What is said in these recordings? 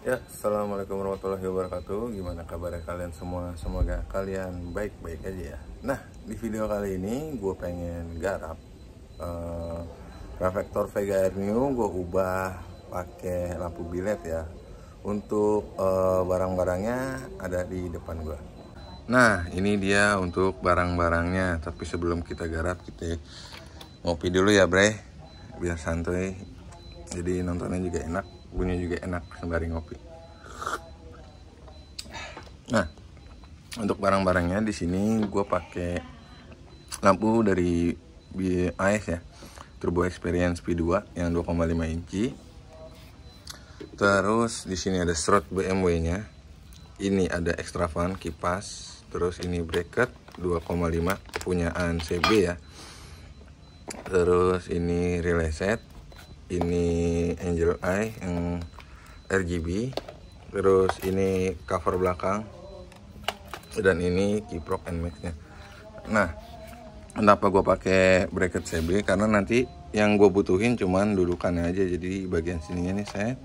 Ya, assalamualaikum warahmatullahi wabarakatuh. Gimana kabarnya kalian semua? Semoga kalian baik-baik aja ya. Nah, di video kali ini gue pengen garap reflektor Vega Air New. Gue ubah pakai lampu bilet ya. Untuk barang-barangnya ada di depan gue. Nah, ini dia untuk barang-barangnya. Tapi sebelum kita garap, kita ngopi dulu ya, bre. Biar santuy. Jadi nontonnya juga enak, bunyi juga enak sembari ngopi. Nah, untuk barang-barangnya di sini gue pakai lampu dari AS ya, Turbo Experience P2 yang 2,5 inci. Terus di sini ada strut BMW-nya. Ini ada extra fan kipas. Terus ini bracket 2,5 punyaan CB ya. Terus ini relay set. Ini Angel Eye yang RGB. Terus ini cover belakang. Dan ini kiprok NMAX nya. Nah, kenapa gue pakai bracket CB? Karena nanti yang gue butuhin cuman dudukannya aja. Jadi bagian sininya nih saya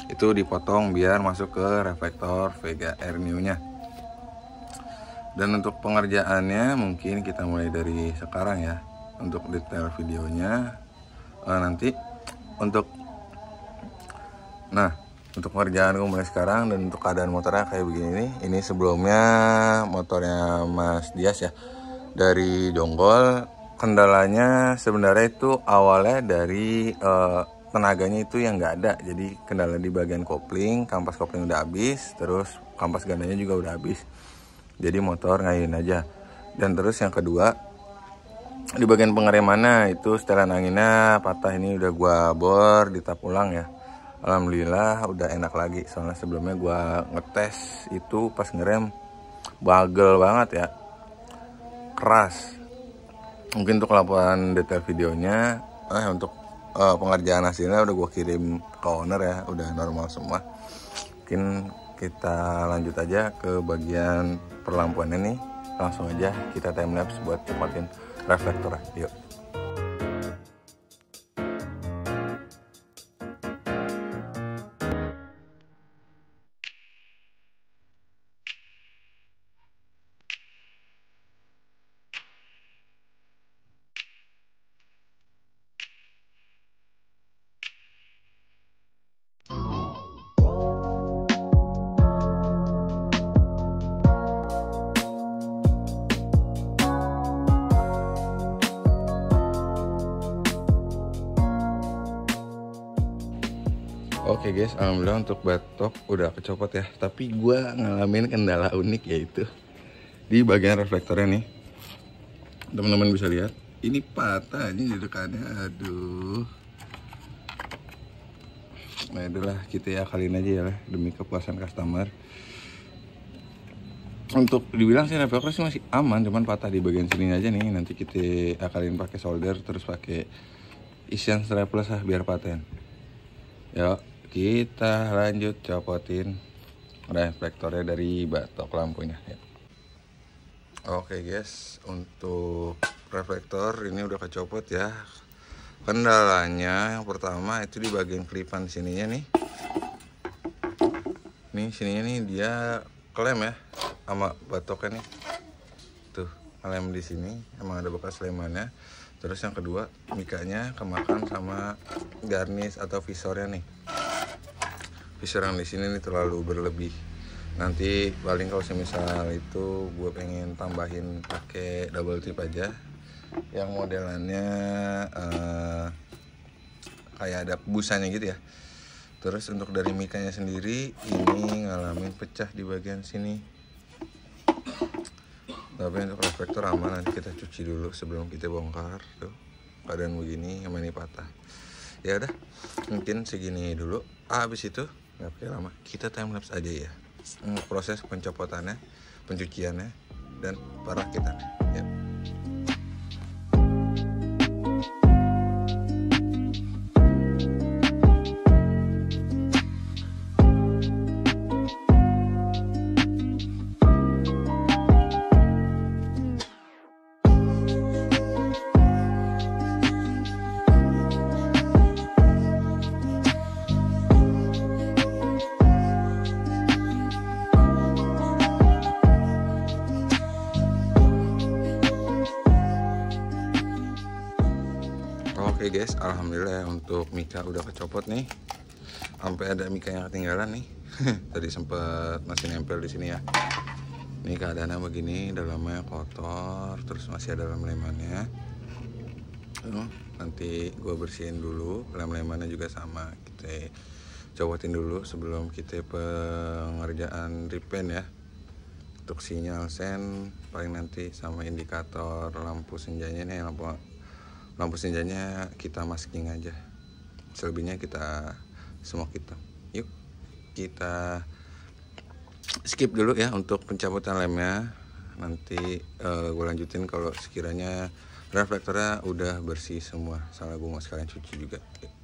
itu dipotong biar masuk ke reflektor Vega Air New nya. Dan untuk pengerjaannya mungkin kita mulai dari sekarang ya. Untuk detail videonya nanti untuk pengerjaan gue mulai sekarang. Dan untuk keadaan motornya kayak begini nih. Ini sebelumnya motornya Mas Dias ya, dari Donggol. Kendalanya sebenarnya itu awalnya dari tenaganya itu yang nggak ada. Jadi kendala di bagian kopling, kampas kopling udah habis, terus kampas gandanya juga udah habis. Jadi motor ngayun aja. Dan terus yang kedua, di bagian pengeremannya itu setelan anginnya patah. Ini udah gua bor, ditap ulang ya. Alhamdulillah udah enak lagi. Soalnya sebelumnya gua ngetes itu pas ngerem bagel banget ya, keras. Mungkin untuk laporan detail videonya, untuk pengerjaan hasilnya udah gua kirim ke owner ya, udah normal semua. Mungkin kita lanjut aja ke bagian perlampuannya nih. Langsung aja kita time lapse buat cepatin reflektornya. Yuk. Oke guys, alhamdulillah untuk batok udah kecopot ya. Tapi gue ngalamin kendala unik, yaitu di bagian reflektornya nih. Teman-teman bisa lihat, ini patah ini dudukannya. Aduh. Nah itulah, kita akalin aja ya demi kepuasan customer. Untuk dibilang sih reflektor sih masih aman, cuman patah di bagian sini aja nih. Nanti kita akalin pakai solder, terus pakai isian strapless lah biar paten. Yuk, kita lanjut copotin reflektornya dari batok lampunya ya. Oke guys, untuk reflektor ini udah kecopot ya. Kendalanya yang pertama itu di bagian kelipan sininya nih. Nih sininya nih dia klem ya sama batoknya nih. Tuh, klem di sini emang ada bekas lemannya. Terus yang kedua, mikanya kemakan sama garnish atau visornya nih. Visor yang di sini nih terlalu berlebih. Nanti paling kalau semisal itu gue pengen tambahin pakai double tip aja, yang modelannya kayak ada busanya gitu ya. Terus untuk dari mikanya sendiri ini ngalamin pecah di bagian sini. Tapi untuk reflektor aman, nanti kita cuci dulu sebelum kita bongkar. Tuh keadaan begini, yang ini patah. Ya udah, mungkin segini dulu. Habis itu nggak pakai lama, kita time lapse aja ya. Proses pencopotannya, pencuciannya, dan perakitannya ya. Oke guys, alhamdulillah ya, untuk mika udah kecopot nih. Sampai ada mika yang ketinggalan nih. Tadi sempet masih nempel di sini ya. Ini keadaannya begini, dalamnya kotor, terus masih ada lem-lemannya. Nanti gue bersihin dulu, lem-lemannya juga sama. Kita copotin dulu sebelum kita pengerjaan repaint ya. Untuk sinyal sen paling nanti sama indikator lampu senjanya nih, lampu senjanya kita masking aja, selebihnya kita smoke hitam. Yuk kita skip dulu ya untuk pencabutan lemnya, nanti gue lanjutin kalau sekiranya reflektornya udah bersih semua. Soalnya gue mau sekalian cuci juga. Yuk.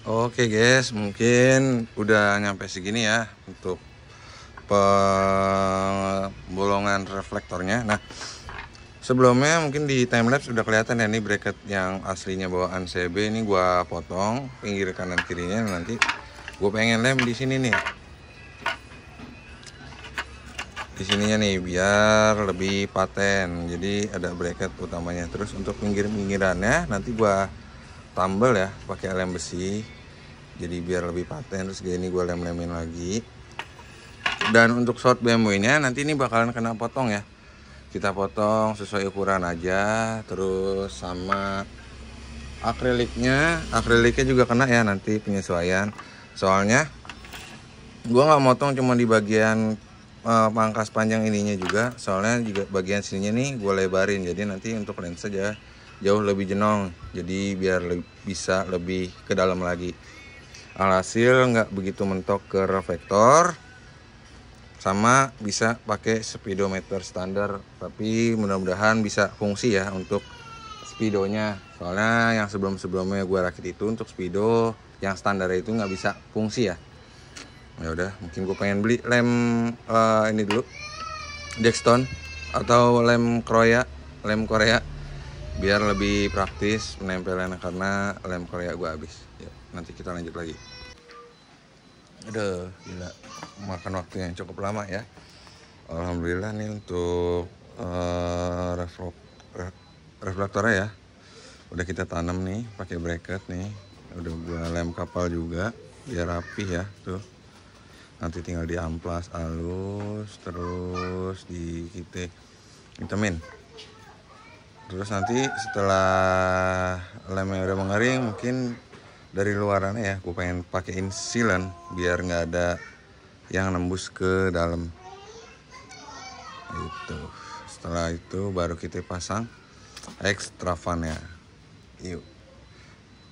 Oke guys, mungkin udah nyampe segini ya untuk pembolongan reflektornya. Nah, sebelumnya mungkin di timelapse udah kelihatan ya, ini bracket yang aslinya bawaan CB ini gua potong pinggir kanan kirinya. Nanti gue pengen lem di sini nih, di sininya nih, biar lebih paten. Jadi ada bracket utamanya. Terus untuk pinggir-pinggirannya nanti gua tambal ya pakai lem besi, jadi biar lebih paten. Terus gini gue lem-lemin lagi. Dan untuk short BMW nya nanti ini bakalan kena potong ya, kita potong sesuai ukuran aja. Terus sama akriliknya juga kena ya, nanti penyesuaian. Soalnya gue nggak motong cuma di bagian pangkas panjang ininya juga, soalnya juga bagian sininya nih gue lebarin, jadi nanti untuk lensa aja jauh lebih jenong, jadi biar bisa lebih ke dalam lagi. Alhasil nggak begitu mentok ke reflektor, sama bisa pakai speedometer standar, tapi mudah-mudahan bisa fungsi ya untuk speedonya. Soalnya yang sebelumnya gue rakit itu untuk speedo yang standar itu nggak bisa fungsi ya. Ya udah, mungkin gue pengen beli lem ini dulu, Dexton atau lem Korea biar lebih praktis penempelannya, karena lem Korea gue habis ya. Nanti kita lanjut lagi. Aduh, gila, makan waktu yang cukup lama ya. Alhamdulillah nih untuk reflektornya ya udah kita tanam nih pakai bracket nih. Udah gue lem kapal juga biar rapih ya tuh. Nanti tinggal diamplas halus, terus kita hitamin. Terus nanti setelah lemnya udah mengering, mungkin dari luarannya ya gue pengen pakein sealant biar nggak ada yang nembus ke dalam itu. Setelah itu baru kita pasang extra fan ya. Yuk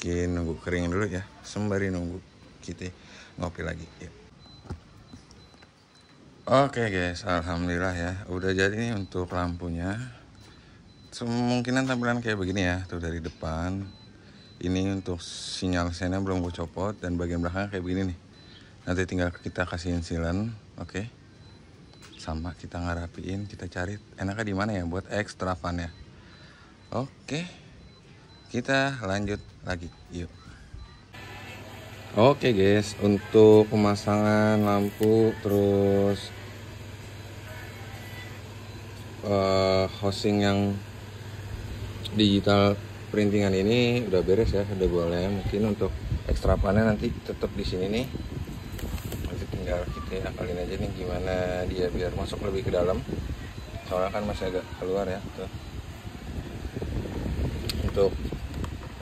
kita nunggu kering dulu ya, sembari nunggu kita ngopi lagi ya. Oke guys, alhamdulillah ya udah jadi nih untuk lampunya. Kemungkinan tampilan kayak begini ya tuh dari depan. Ini untuk sinyal sennya belum gue copot, dan bagian belakang kayak begini nih. Nanti tinggal kita kasihin sealant. Oke. Sama kita ngarapiin, kita cari enaknya di mana ya buat extra fan ya. Oke. Kita lanjut lagi. Yuk. Oke guys, untuk pemasangan lampu terus housing yang digital printingan ini udah beres ya, udah gue lem. Mungkin untuk ekstra panel nanti tetap di sini nih, nanti tinggal kita akalin aja nih gimana dia biar masuk lebih ke dalam, soalnya kan masih agak keluar ya tuh. Untuk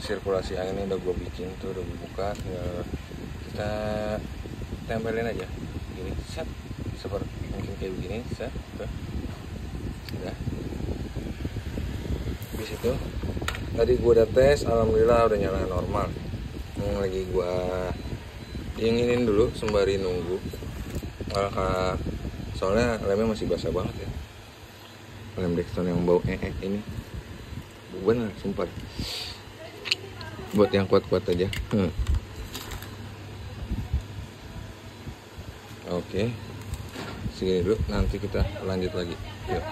sirkulasi angin udah gue bikin tuh, udah gue buka, tinggal kita tempelin aja gini, set, seperti mungkin kayak begini, set tuh. Udah di situ tadi gue udah tes, alhamdulillah udah nyala normal. Lagi gue dinginin dulu sembari nunggu, soalnya lemnya masih basah banget ya, lem Dexton yang bau ini. bener sumpah. Buat yang kuat-kuat aja. Oke, segini dulu, nanti kita lanjut lagi. Yuk.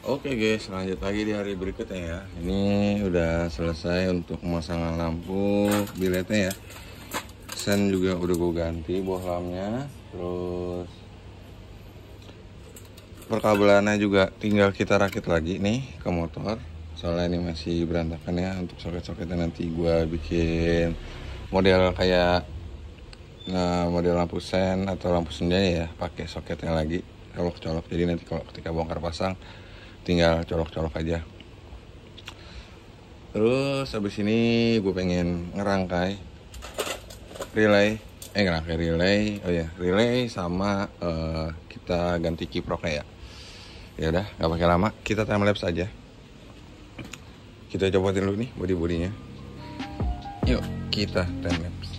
Oke guys, lanjut lagi di hari berikutnya ya. Ini udah selesai untuk pemasangan lampu biletnya ya. Sen juga udah gue ganti bohlamnya. Terus perkabelannya juga tinggal kita rakit lagi nih ke motor. Soalnya ini masih berantakan ya. Untuk soket-soketnya nanti gue bikin model kayak model lampu sen atau lampu senja ya, pakai soketnya lagi colok-colok. Jadi nanti kalau ketika bongkar pasang tinggal colok-colok aja. Terus habis ini gue pengen ngerangkai relay, relay sama kita ganti kiproknya ya. Ya udah, nggak pakai lama, kita time lapse aja. Kita copotin dulu nih body-bodinya. Yuk, kita time lapse.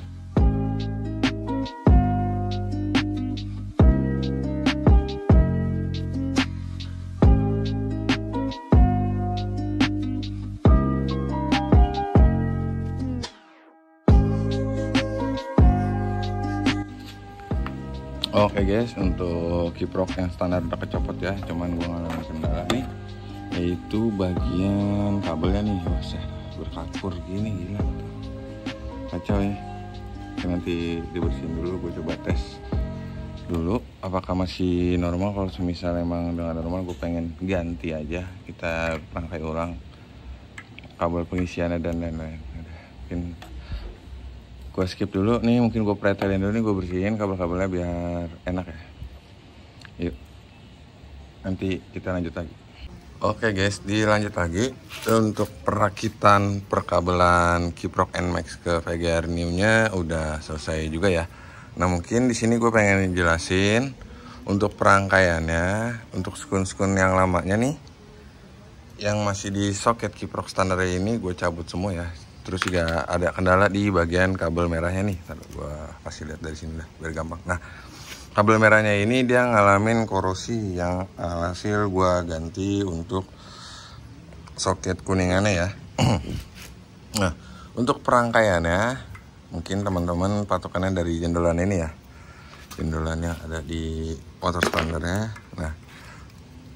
Oke guys, untuk kiprok yang standar udah kecopot ya, cuman gue ngalamin kendala nih, yaitu bagian kabelnya nih, berkapur gini, gila, kacau ya. Nanti dibersihin dulu, gue coba tes dulu apakah masih normal. Kalau semisal emang dengan normal, gue pengen ganti aja, kita rangkai ulang kabel pengisiannya dan lain-lain. Mungkin gue skip dulu nih, mungkin gue pretelin dulu nih, gue bersihin kabel-kabelnya biar enak ya. Yuk, nanti kita lanjut lagi. Oke guys, dilanjut lagi untuk perakitan perkabelan kiprok NMAX ke VGR New-nya udah selesai juga ya. Nah mungkin di sini gue pengen jelasin untuk perangkaiannya, untuk skun-skun yang lamanya nih, yang masih di soket kiprok standar ini gue cabut semua ya. Terus juga ada kendala di bagian kabel merahnya nih. Gue kasih lihat dari sini lah biar gampang. Nah, kabel merahnya ini dia ngalamin korosi yang hasil gue ganti untuk soket kuningannya ya. Nah, untuk perangkaiannya mungkin teman-teman patokannya dari jendolan ini ya. Jendolannya ada di motor standarnya. Nah,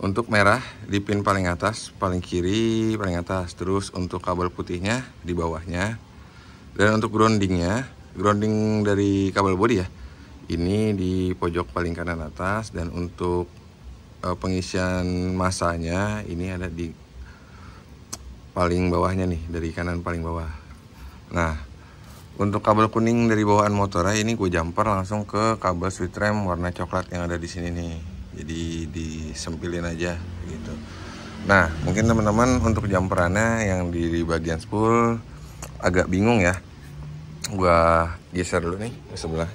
untuk merah di pin paling atas, paling kiri, paling atas. Terus untuk kabel putihnya di bawahnya. Dan untuk groundingnya, grounding dari kabel bodi ya, ini di pojok paling kanan atas. Dan untuk pengisian masanya ini ada di paling bawahnya nih, dari kanan paling bawah. Nah, untuk kabel kuning dari bawaan motornya ini gue jumper langsung ke kabel switch rem warna coklat yang ada di sini nih. Jadi disempilin aja gitu. Nah mungkin teman-teman untuk jumperannya yang di bagian spool agak bingung ya. Gua geser dulu nih ke sebelah.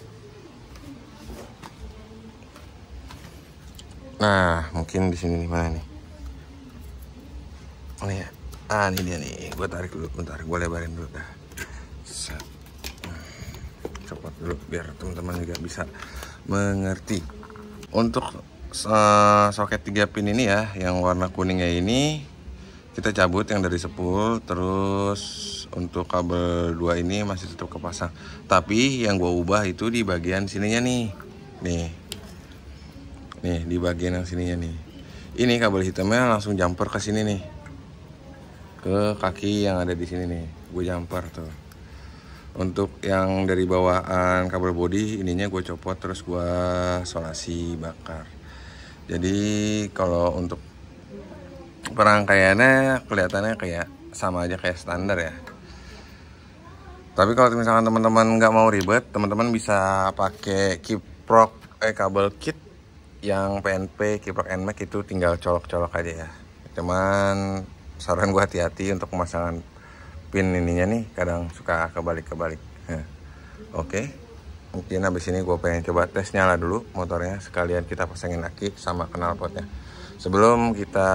Nah mungkin di sini nih, mana nih? Oh ya, ini dia nih. Gue tarik dulu, bentar. Gue lebarin dulu dah. Set. Copot dulu biar teman-teman juga bisa mengerti. Untuk soket 3 pin ini ya, yang warna kuningnya ini kita cabut yang dari spool. Terus untuk kabel 2 ini masih tetap kepasang, tapi yang gua ubah itu di bagian sininya nih. Nih di bagian yang sininya nih, ini kabel hitamnya langsung jumper ke sini nih, ke kaki yang ada di sini nih, gue jumper tuh. Untuk yang dari bawaan kabel bodi ininya gue copot, terus gue solasi bakar. Jadi kalau untuk perangkaiannya kelihatannya kayak sama aja kayak standar ya. Tapi kalau misalkan teman-teman nggak mau ribet, teman-teman bisa pakai kiprok kabel kit yang PNP kiprok NMAX itu tinggal colok-colok aja ya. Cuman saran gue hati-hati untuk pemasangan pin ininya nih, kadang suka kebalik-kebalik. Oke. Mungkin habis ini gue pengen coba tes nyala dulu motornya, sekalian kita pasangin aki sama knalpotnya sebelum kita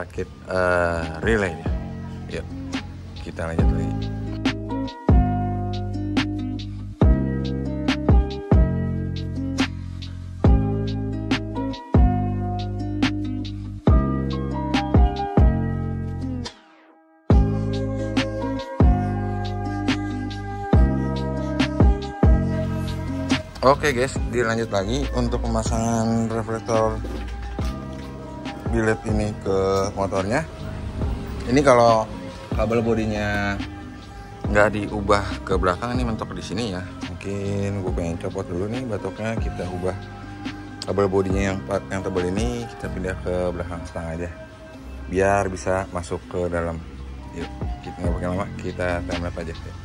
rakit relaynya. Yuk kita lanjut lagi. Oke guys, dilanjut lagi untuk pemasangan reflektor biled ini ke motornya. Ini kalau kabel bodinya nggak diubah ke belakang, ini mentok di sini ya. Mungkin gue pengen copot dulu nih batoknya, kita ubah kabel bodinya yang tebal ini, kita pindah ke belakang setengah aja biar bisa masuk ke dalam. Yuk, kita nggak pakai lama, kita timelapse aja ya.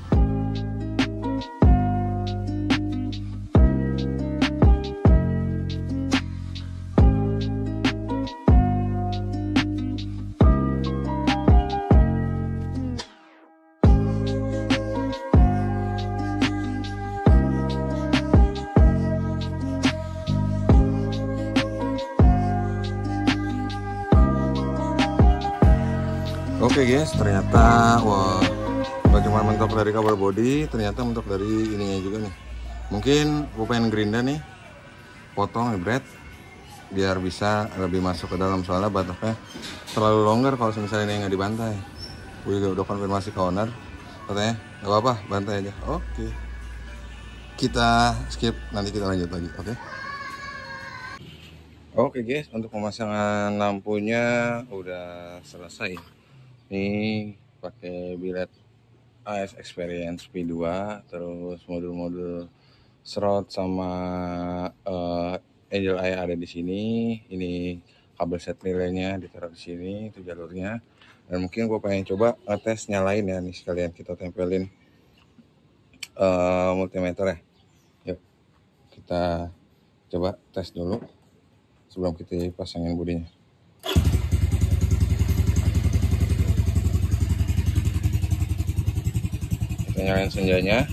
Oke guys, ternyata wah, gak cuma mentok dari kabel bodi, ternyata mentok dari ininya juga nih. Mungkin gue pengen gerinda nih, potong bread biar bisa lebih masuk ke dalam, soalnya batoknya terlalu longgar kalau misalnya ini nggak dibantai. Gue juga udah konfirmasi ke owner, katanya nggak apa-apa, bantai aja. Oke, kita skip, nanti kita lanjut lagi. Oke guys, untuk pemasangan lampunya udah selesai. Ini pakai biled AS Experience P2, terus modul-modul serot sama Angel Eye ada di sini. Ini kabel set relaynya ditaruh di sini, itu jalurnya. Dan mungkin gue pengen coba ngetes nyalain ya, nih sekalian kita tempelin multimeter ya. Yuk kita coba tes dulu sebelum kita pasangin bodinya. Nyalain senjanya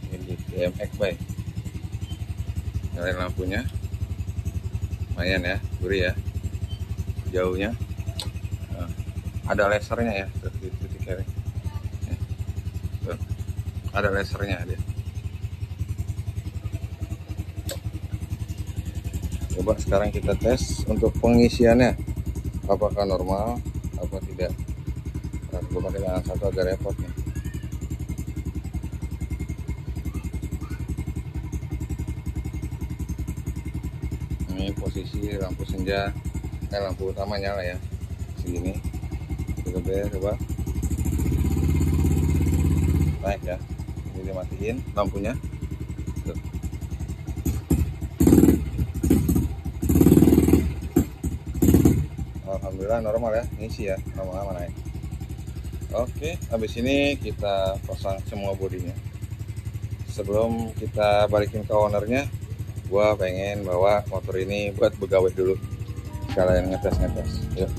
ini DMX by, nyalain lampunya, lumayan ya, gurih ya, jauhnya. Nah, ada lasernya ya, titik kiri, ada lasernya dia. Coba sekarang kita tes untuk pengisiannya, apakah normal apa tidak. Nah, gue pakai tangan satu agak repot nih. Ini posisi lampu senja, lampu utama nyala ya, segini. Kita coba naik ya, ini dimatiin lampunya. Tuh. Alhamdulillah normal ya, ngisi ya, aman-aman naik. Oke, habis ini kita pasang semua bodinya. Sebelum kita balikin ke ownernya, gua pengen bawa motor ini buat begawe dulu, sekalian ngetes. Yuk.